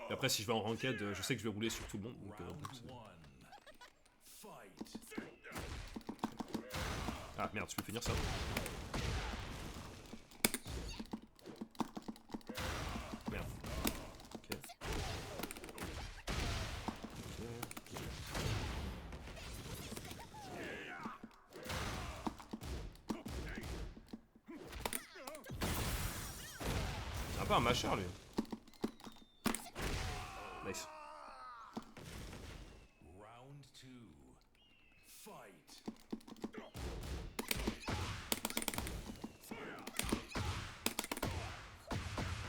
Et après, si je vais en ranked, je sais que je vais rouler sur tout le monde. Donc, ah merde, tu peux finir ça. Merde. Ok. C'est un peu un mâcheur lui. Nice.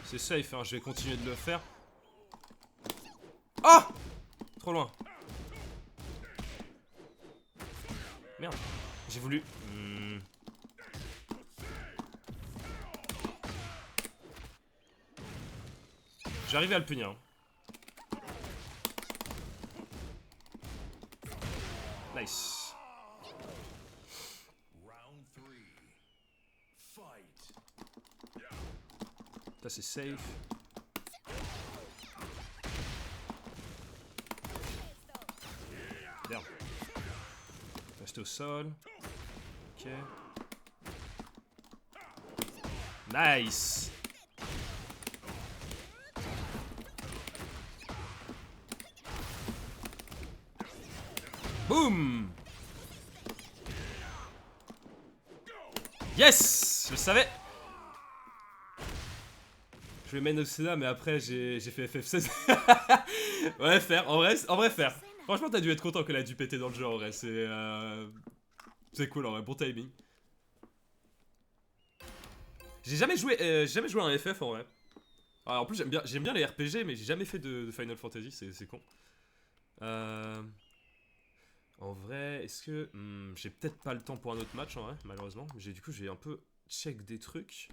C'est safe, hein, je vais continuer de le faire. Ah! Trop loin. Merde. J'ai voulu... J'arrivais à le punir. Nice. Ça c'est safe. Merde. Rester au sol. Ok. Nice. Boum. Yes. Je le savais. Je vais main au Sénat, mais après j'ai fait FF16. Ouais, faire. En vrai, faire. Franchement, t'as dû être content qu'elle a dû péter dans le jeu. En vrai, c'est cool. En vrai, bon timing. J'ai jamais joué à un FF en vrai. Alors, en plus, j'aime bien les RPG, mais j'ai jamais fait de Final Fantasy. C'est con. En vrai, est-ce que j'ai peut-être pas le temps pour un autre match en vrai, malheureusement. Du coup, j'ai un peu check des trucs.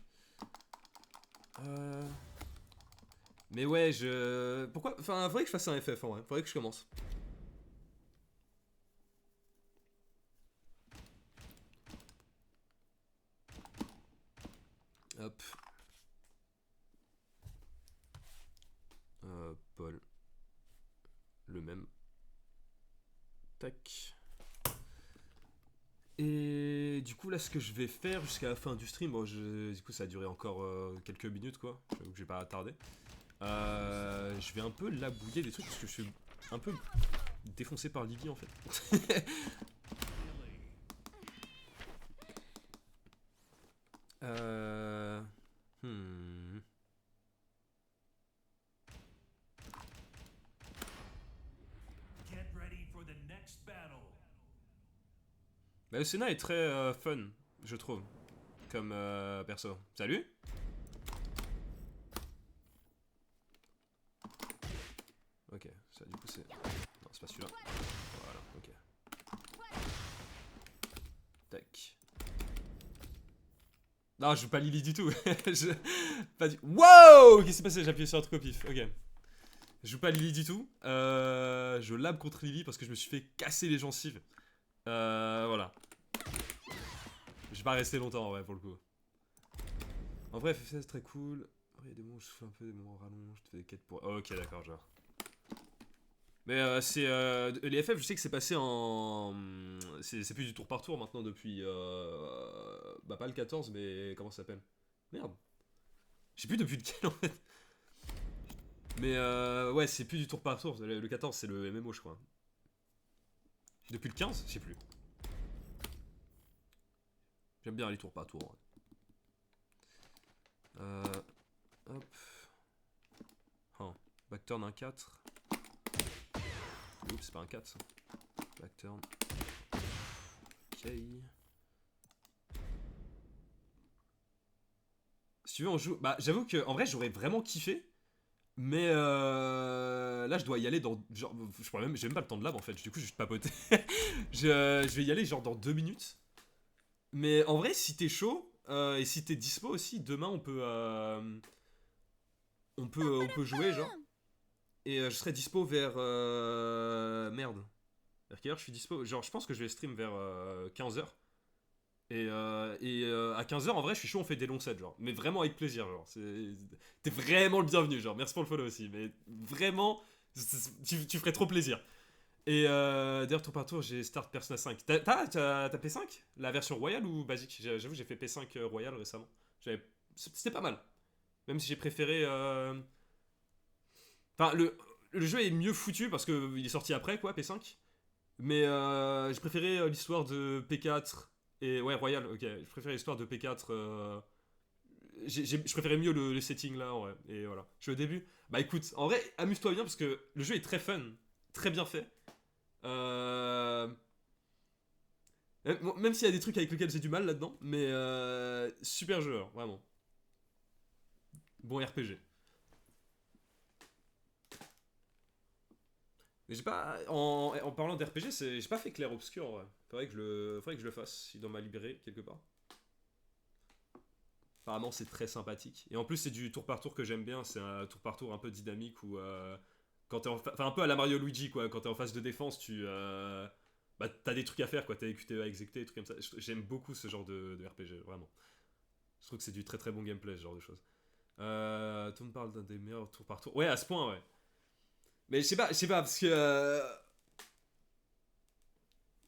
Mais ouais, pourquoi... Enfin, faudrait que je fasse un FF en vrai. Faudrait que je commence. Hop. Paul. Le même. Tac. Et du coup, là, ce que je vais faire jusqu'à la fin du stream, bon, du coup, ça a duré encore quelques minutes, quoi. J'avoue que j'ai pas attardé. Je vais un peu labouiller des trucs parce que je suis un peu défoncé par Livy en fait. Mais le Senna est très fun, je trouve, comme perso. Salut. Ok, ça du coup c'est... Non, c'est pas celui-là. Voilà, ok. Tac. Non, je joue pas Lily du tout. je... pas du... Wow! Qu'est-ce qui s'est passé? J'ai appuyé sur un truc au pif. Ok. Je joue pas Lily du tout. Je lab contre Lily parce que je me suis fait casser les gencives. Voilà. Je vais pas rester longtemps, ouais, pour le coup. En vrai, FF16 c'est très cool. Il y a des moments où je souffle un peu, des moments où je rallonge, je te fais des quêtes pour. Oh, ok, d'accord, genre. Mais c'est. Les FF, je sais que c'est passé en. C'est plus du tour par tour maintenant depuis. Bah, pas le 14, mais. Comment ça s'appelle? Merde. Je sais plus depuis lequel en fait. Mais ouais, c'est plus du tour par tour. Le 14, c'est le MMO, je crois. Depuis le 15, je sais plus. J'aime bien les tours par tour. Hop. Oh. Backturn un 4. Oups, c'est pas un 4 ça. Backturn. Ok. Si tu veux, on joue. Bah, j'avoue que en vrai, j'aurais vraiment kiffé. Mais là, je dois y aller dans. Genre, j'ai même pas le temps de lab en fait. Du coup, je vais juste papoter. Je vais y aller genre dans 2 minutes. Mais en vrai, si t'es chaud et si t'es dispo aussi, demain on peut jouer genre. Et je serai dispo vers merde. Vers quelle heure je suis dispo? Genre, je pense que je vais stream vers 15h. À 15h, en vrai, je suis chaud, on fait des longs sets, genre. Mais vraiment avec plaisir, genre. T'es vraiment le bienvenu, genre. Merci pour le follow aussi. Mais vraiment, tu ferais trop plaisir. Et d'ailleurs, tour par tour, j'ai start Persona 5. T'as P5? La version royale ou basique? J'avoue, j'ai fait P5 royal récemment. C'était pas mal. Même si j'ai préféré. Enfin, le jeu est mieux foutu parce qu'il est sorti après, quoi, P5. Mais j'ai préféré l'histoire de P4 et ouais Royal. Ok, je préfère l'histoire de P4. Je préférais mieux le setting là, ouais. Et voilà. Je suis au début. Bah écoute, en vrai, amuse-toi bien parce que le jeu est très fun, très bien fait. Euh, Même s'il y a des trucs avec lesquels j'ai du mal là-dedans, mais super jeu, alors, vraiment. Bon RPG. Mais j'ai pas. En parlant d'RPG, j'ai pas fait Clair Obscur, ouais. Faudrait que je le fasse dans ma librairie quelque part. Apparemment, c'est très sympathique. Et en plus, c'est du tour par tour que j'aime bien. C'est un tour par tour un peu dynamique où, quand enfin, un peu à la Mario Luigi, quoi. Quand t'es en phase de défense, bah, t'as des trucs à faire, quoi. T'as des QTE à exécuter, des trucs comme ça. J'aime beaucoup ce genre de RPG, vraiment. Je trouve que c'est du très très bon gameplay, ce genre de choses. Tout le monde parle d'un des meilleurs tours par tour. Ouais, à ce point, ouais. Mais je sais pas, parce que.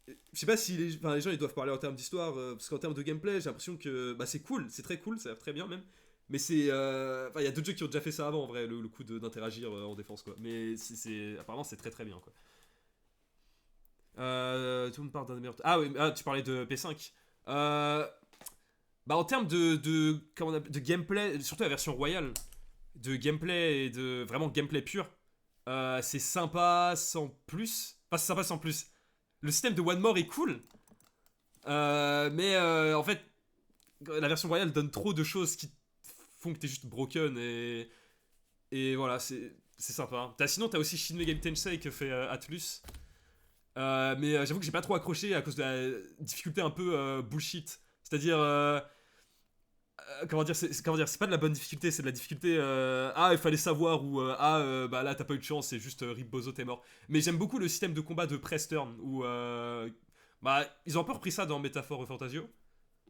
Je sais pas si enfin, les gens ils doivent parler en termes d'histoire, parce qu'en termes de gameplay, j'ai l'impression que bah, c'est cool, c'est très cool, ça a l'air très bien même. Mais c'est. Enfin, il y a d'autres jeux qui ont déjà fait ça avant en vrai, le coup d'interagir en défense quoi. Mais apparemment c'est très très bien quoi. Tout le monde parle d'un des meilleurs. Ah oui, ah, tu parlais de P5. Euh, Bah en termes de gameplay, surtout la version royale, de gameplay et de vraiment gameplay pur, c'est sympa sans plus. Enfin, c'est sympa sans plus. Le système de One More est cool, mais en fait, la version royale donne trop de choses qui font que t'es juste broken et voilà, c'est sympa. Sinon, t'as aussi Shin Megami Tensei que fait Atlus. Mais j'avoue que j'ai pas trop accroché à cause de la difficulté un peu bullshit. C'est-à-dire, comment dire, c'est pas de la bonne difficulté, c'est de la difficulté. Ah, il fallait savoir ou bah là t'as pas eu de chance, c'est juste Rip Bozo, t'es mort. Mais j'aime beaucoup le système de combat de press turn où bah ils ont un peu repris ça dans Métaphore Fantasio.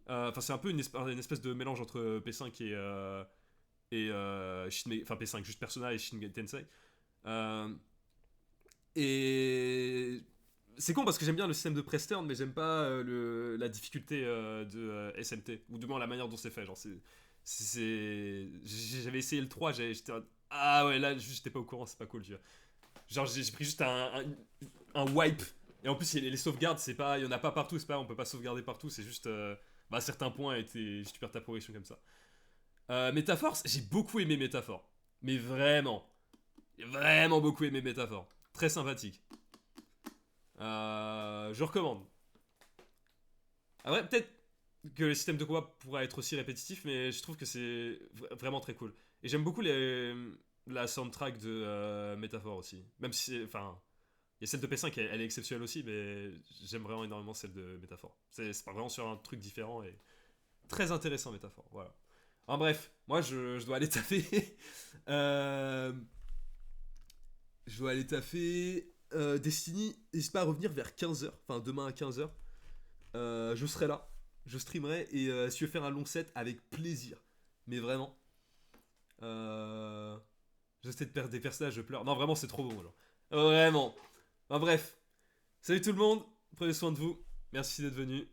Enfin, c'est un peu une espèce de mélange entre P5 enfin P5 juste Persona et Shin Megami Tensei. Euh, et c'est con parce que j'aime bien le système de press turn, mais j'aime pas la difficulté de SMT, ou du moins la manière dont c'est fait. Genre, j'avais essayé le 3, j'étais. Ah ouais, là, juste, j'étais pas au courant, c'est pas cool, tu vois. Genre, j'ai pris juste un wipe. Et en plus, les sauvegardes, c'est pas, il y en a pas partout, c'est pas, on peut pas sauvegarder partout, c'est juste bah, à certains points et tu perds ta progression comme ça. Métaphore, j'ai beaucoup aimé Métaphore. Mais vraiment, vraiment beaucoup aimé Métaphore. Très sympathique. Je recommande. Après, peut-être que le système de combat pourra être aussi répétitif, mais je trouve que c'est vraiment très cool. Et j'aime beaucoup la soundtrack de Métaphore aussi. Même si, enfin, il y a celle de P5, elle est exceptionnelle aussi, mais j'aime vraiment énormément celle de Métaphore. C'est pas vraiment sur un truc différent et Très intéressant, métaphore. Voilà. En bref, moi je dois aller taffer. Euh, je dois aller taffer. Destiny, n'hésite pas à revenir vers 15h. Enfin, demain à 15h. Je serai là. Je streamerai. Et si tu veux faire un long set, avec plaisir. Mais vraiment. J'essaie de perdre des personnages, je pleure. Non, vraiment, c'est trop bon. Genre. Vraiment. Enfin, bref. Salut tout le monde. Prenez soin de vous. Merci d'être venu.